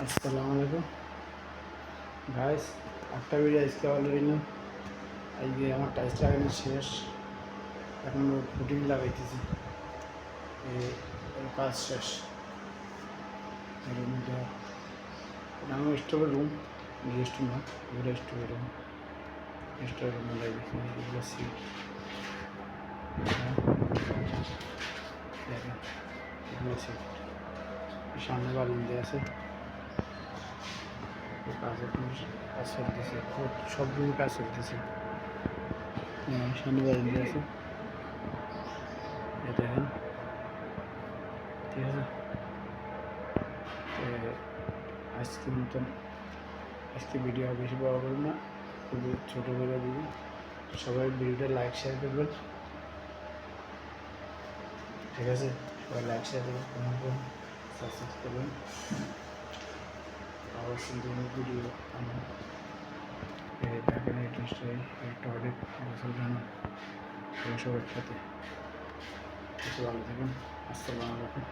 আসসালামু আলাইকুম গাইস, একটা ভিডিও আজকে অলরেডি আজকে আমার টাইলস লাগানো শেষ। এখন ফুটিং লাগাইতেছি, এর কাজ শেষ। রুমটা আমার স্টোরের রুম, রেস্ট না, এগুলো স্টোরের রুম। স্টোরের রুমে লাগিয়েছি এগুলো সিট, দেখেন এগুলো সিট। সামনে বারান্দা আছে, কাজ চলতেছে, সব রুমে কাজ চলতেছে। সামনে বারান্দা আছে, দেখেন, ঠিক আছে। আজকের মতন আজকে ভিডিও বেশি বড় করব না, খুবই ছোটো করে দিব। সবাই ভিডিওটা লাইক শেয়ার করবেন, ঠিক আছে। সবাই লাইক শেয়ার করবেন, কমেন্ট করবেন, সাবস্ক্রাইব করবেন। আবার সুন্দর ভিডিও আমার দেখেন। এই টয়লেট গোসল জানা সবার সাথে ভালো থাকুন। আসসালামু আলাইকুম।